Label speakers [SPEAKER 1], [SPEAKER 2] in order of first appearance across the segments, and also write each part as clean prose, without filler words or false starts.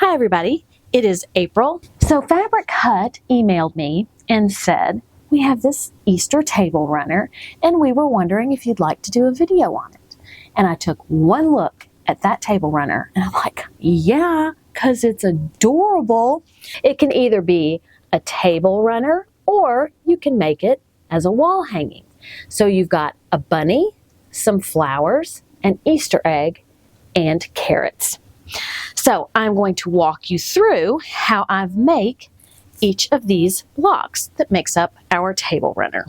[SPEAKER 1] Hi everybody, it is April. So Fabric Hut emailed me and said, we have this Easter table runner and we were wondering if you'd like to do a video on it. And I took one look at that table runner and I'm like, yeah, because it's adorable. It can either be a table runner or you can make it as a wall hanging. So you've got a bunny, some flowers, an Easter egg, and carrots. So I'm going to walk you through how I make each of these blocks that makes up our table runner.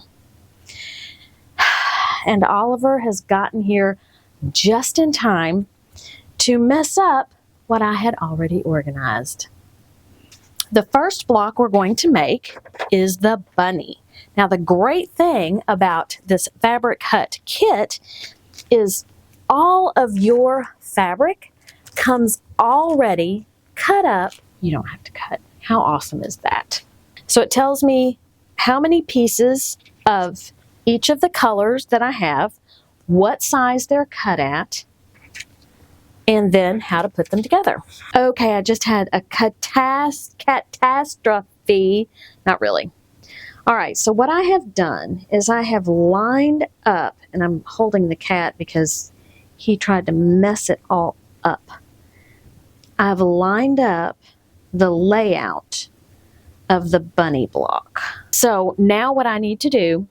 [SPEAKER 1] And Oliver has gotten here just in time to mess up what I had already organized. The first block we're going to make is the bunny. Now the great thing about this Fabric Hut kit is all of your fabric comes already cut up. You don't have to cut. How awesome is that? So it tells me how many pieces of each of the colors that I have, what size they're cut at, and then how to put them together. Okay, I just had a catastrophe. Not really. All right, so what I have done is I have lined up, and I'm holding the cat because he tried to mess it all up. I've lined up the layout of the bunny block. So now what I need to do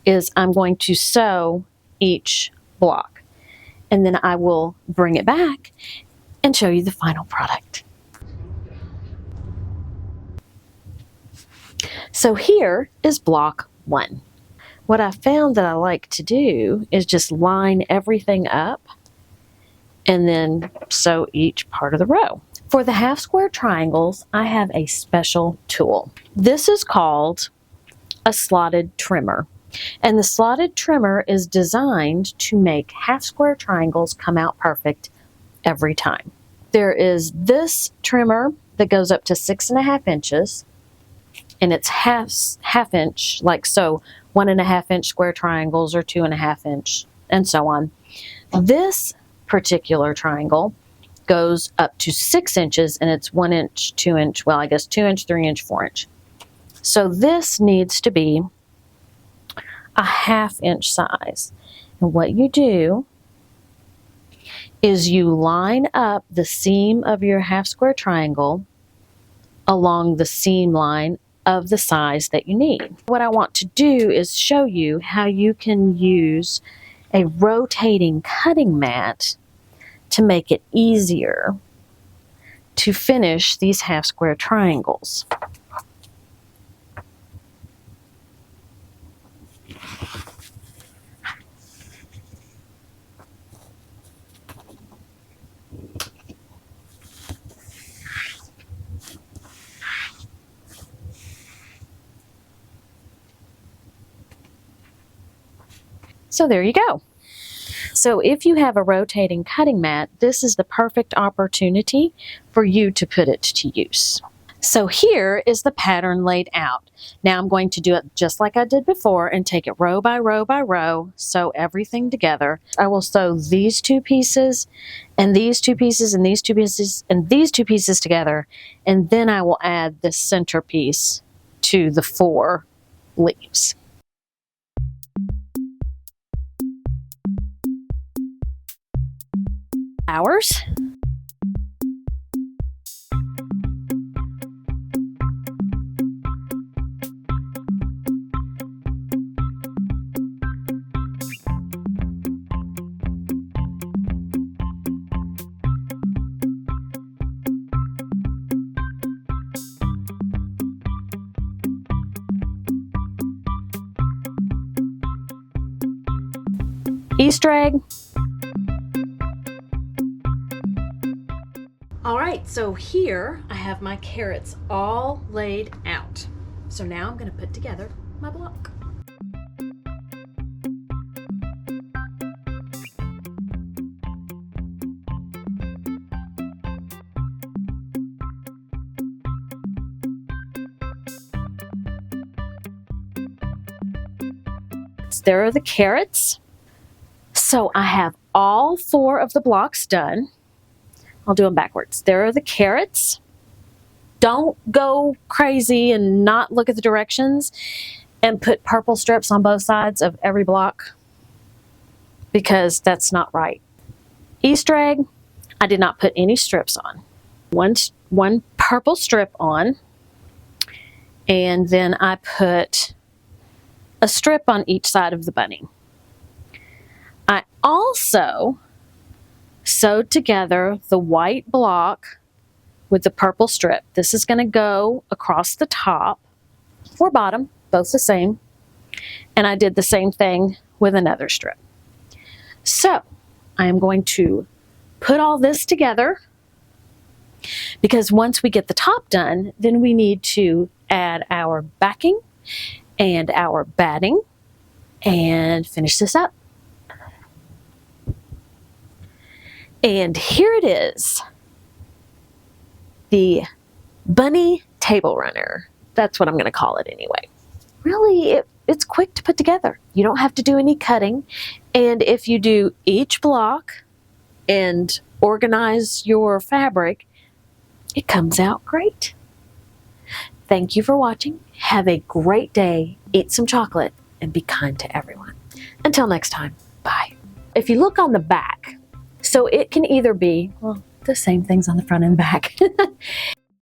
[SPEAKER 1] is I'm going to sew each block, and then I will bring it back and show you the final product. So here is block 1. What I found that I like to do is just line everything up and then sew each part of the row. For the half square triangles, I have a special tool. This is called a slotted trimmer. And the slotted trimmer is designed to make half square triangles come out perfect every time. There is this trimmer that goes up to 6.5 inches, and it's half inch, like so, 1.5 inch square triangles or 2.5 inch, and so on. This particular triangle goes up to 6 inches, and it's 1 inch, 2 inch, well, I guess 2 inch, 3 inch, 4 inch. So this needs to be a 1/2 inch size. And what you do is you line up the seam of your half square triangle along the seam line of the size that you need. What I want to do is show you how you can use a rotating cutting mat to make it easier to finish these half square triangles. So there you go. So if you have a rotating cutting mat, this is the perfect opportunity for you to put it to use. So here is the pattern laid out. Now I'm going to do it just like I did before and take it row by row by row, sew everything together. I will sew these 2 pieces and these 2 pieces and these 2 pieces and these 2 pieces together, and then I will add this centerpiece to the 4 leaves. Flowers. Easter egg. All right, so here I have my carrots all laid out. So now I'm going to put together my block. There are the carrots. So I have all 4 of the blocks done. I'll do them backwards. There are the carrots. Don't go crazy and not look at the directions and put purple strips on both sides of every block, because that's not right. Easter egg, I did not put any strips on. One purple strip on, and then I put a strip on each side of the bunny. I also sewed together the white block with the purple strip. This is going to go across the top or bottom, both the same. And I did the same thing with another strip. So I am going to put all this together, because once we get the top done, then we need to add our backing and our batting and finish this up. And here it is, the bunny table runner. That's what I'm going to call it anyway. Really, it's quick to put together. You don't have to do any cutting. And if you do each block and organize your fabric, it comes out great. Thank you for watching. Have a great day. Eat some chocolate and be kind to everyone. Until next time, bye. If you look on the back, so it can either be, well, the same things on the front and back.